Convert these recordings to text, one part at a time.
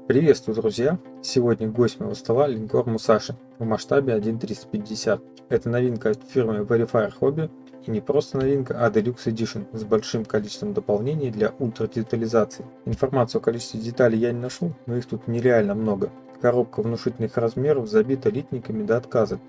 Приветствую, друзья! Сегодня гость моего стола линкор Musashi в масштабе 1.350. Это новинка от фирмы Verifier Hobby, и не просто новинка, а Deluxe Edition с большим количеством дополнений для ультрадетализации. Информацию о количестве деталей я не нашел, но их тут нереально много. Коробка внушительных размеров забита литниками до отказа.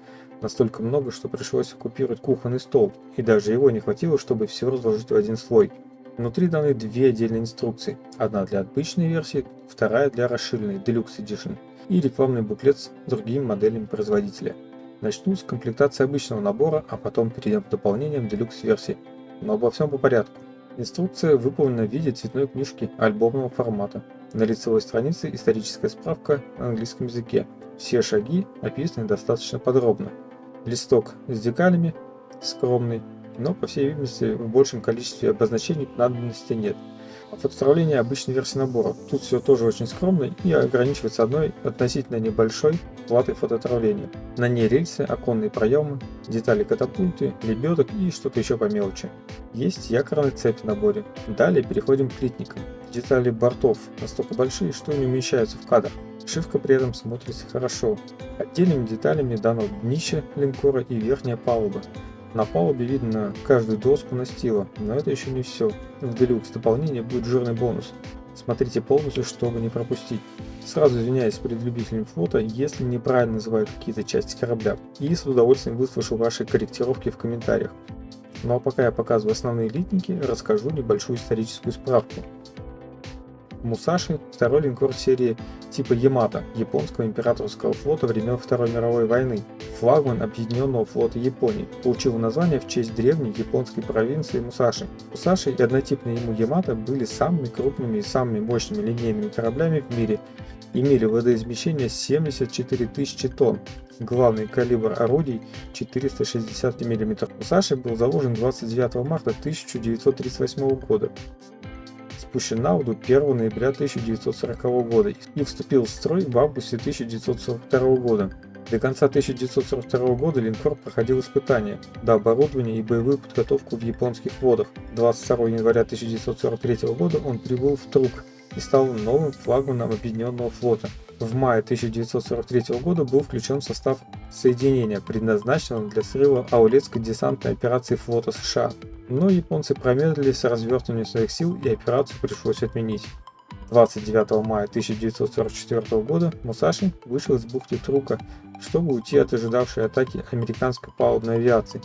Настолько много, что пришлось оккупировать кухонный стол, и даже его не хватило, чтобы все разложить в один слой. Внутри даны две отдельные инструкции, одна для обычной версии, вторая для расширенной Deluxe Edition, и рекламный буклет с другими моделями производителя. Начну с комплектации обычного набора, а потом перейдем к дополнениям Deluxe версии, но обо всем по порядку. Инструкция выполнена в виде цветной книжки альбомного формата. На лицевой странице историческая справка на английском языке. Все шаги описаны достаточно подробно. Листок с декалями скромный, но, по всей видимости, в большем количестве обозначений надобности нет. Фототравление обычной версии набора. Тут все тоже очень скромно и ограничивается одной относительно небольшой платой фототравления. На ней рельсы, оконные проемы, детали катапульты, лебедок и что-то еще по мелочи. Есть якорная цепь в наборе. Далее переходим к литникам. Детали бортов настолько большие, что не умещаются в кадр. Шивка при этом смотрится хорошо. Отдельными деталями дано днище линкора и верхняя палуба. На палубе видно каждую доску настила, но это еще не все. В Deluxe дополнении будет жирный бонус. Смотрите полностью, чтобы не пропустить. Сразу извиняюсь перед любителями фото, если неправильно называю какие-то части корабля, и с удовольствием выслушаю ваши корректировки в комментариях. Ну а пока я показываю основные литники, расскажу небольшую историческую справку. Musashi – второй линкор серии типа Ямато японского императорского флота времен Второй мировой войны, флагман Объединенного флота Японии, получил название в честь древней японской провинции Мусаши. Musashi и однотипные ему Ямато были самыми крупными и самыми мощными линейными кораблями в мире, имели водоизмещение 74 тысячи тонн. Главный калибр орудий 460 мм. Musashi был заложен 29 марта 1938 года. Спущен на воду 1 ноября 1940 года и вступил в строй в августе 1942 года. До конца 1942 года линкор проходил испытания, дооборудование и боевую подготовку в японских водах. 22 января 1943 года он прибыл в Трук и стал новым флагманом Объединенного флота. В мае 1943 года был включен в состав соединения, предназначенного для срыва Аулетской десантной операции флота США. Но японцы промедлили с развертыванием своих сил, и операцию пришлось отменить. 29 мая 1944 года Musashi вышел из бухты Трука, чтобы уйти от ожидавшей атаки американской палубной авиации,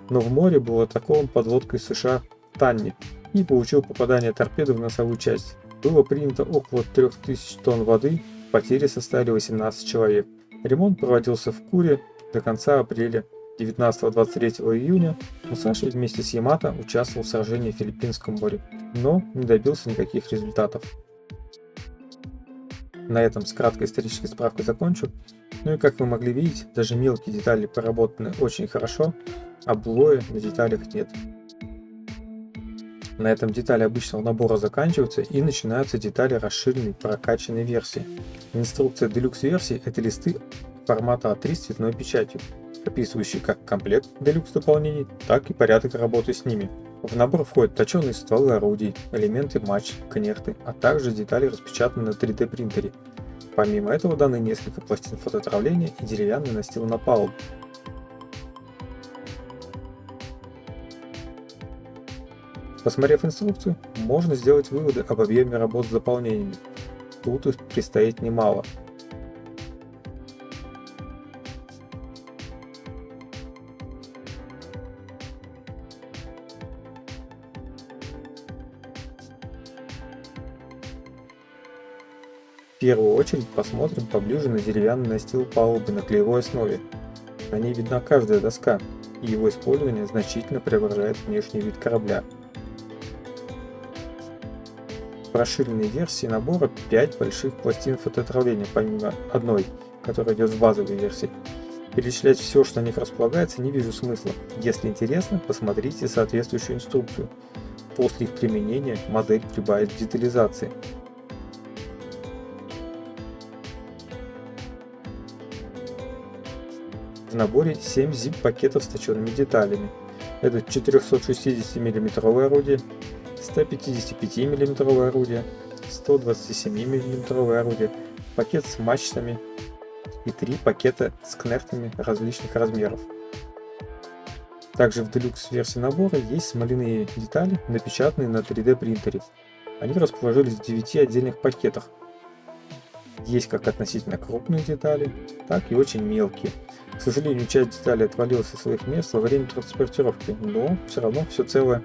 но в море был атакован подлодкой США Танни и получил попадание торпеды в носовую часть. Было принято около 3000 тонн воды, потери составили 18 человек. Ремонт проводился в Куре до конца апреля. 19-23 июня Musashi вместе с Ямато участвовал в сражении в Филиппинском море, но не добился никаких результатов. На этом с краткой исторической справкой закончу. Ну и как вы могли видеть, даже мелкие детали проработаны очень хорошо, а блоя на деталях нет. На этом детали обычного набора заканчиваются и начинаются детали расширенной прокачанной версии. Инструкция Deluxe версии – это листы формата А3 с цветной печатью, описывающие как комплект Deluxe дополнений, так и порядок работы с ними. В набор входят точеные стволы орудий, элементы матч, коннекты, а также детали, распечатанные на 3D принтере. Помимо этого даны несколько пластин фототравления и деревянный настил на палубу. Посмотрев инструкцию, можно сделать выводы об объеме работ с дополнениями. Тут их предстоит немало. В первую очередь посмотрим поближе на деревянный настил палубы на клеевой основе. На ней видна каждая доска, и его использование значительно преображает внешний вид корабля. В расширенной версии набора 5 больших пластин фототравления, помимо одной, которая идет в базовой версии. Перечислять все, что на них располагается, не вижу смысла. Если интересно, посмотрите соответствующую инструкцию. После их применения модель прибавит в детализации. В наборе 7 zip-пакетов с точенными деталями. Это 460 мм орудие, 155 мм орудие, 127 мм орудие, пакет с мачтами и 3 пакета с кнехтами различных размеров. Также в Deluxe версии набора есть смоляные детали, напечатанные на 3D принтере. Они расположились в 9 отдельных пакетах. Есть как относительно крупные детали, так и очень мелкие. К сожалению, часть деталей отвалилась со своих мест во время транспортировки, но все равно все целое.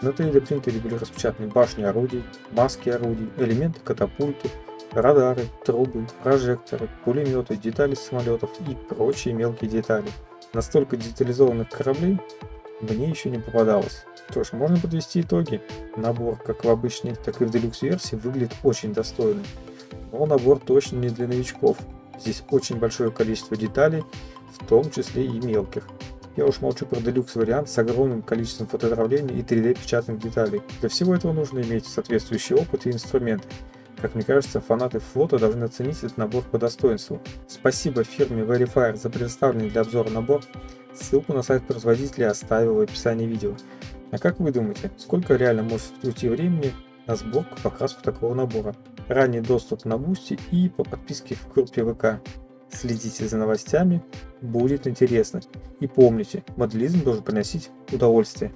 На 3D принтере были распечатаны башни орудий, маски орудий, элементы катапульты, радары, трубы, прожекторы, пулеметы, детали самолетов и прочие мелкие детали. Настолько детализованных кораблей мне еще не попадалось. Что ж, можно подвести итоги. Набор, как в обычной, так и в Deluxe версии, выглядит очень достойно. Но набор точно не для новичков. Здесь очень большое количество деталей, в том числе и мелких. Я уж молчу про Deluxe вариант с огромным количеством фотодравления и 3D печатных деталей. Для всего этого нужно иметь соответствующий опыт и инструменты. Как мне кажется, фанаты флота должны оценить этот набор по достоинству. Спасибо фирме Verifier за предоставленный для обзора набор. Ссылку на сайт производителя оставил в описании видео. А как вы думаете, сколько реально может уйти времени на сборку и покраску такого набора? Ранний доступ на Boosty и по подписке в группе ВК. Следите за новостями, будет интересно. И помните, моделизм должен приносить удовольствие.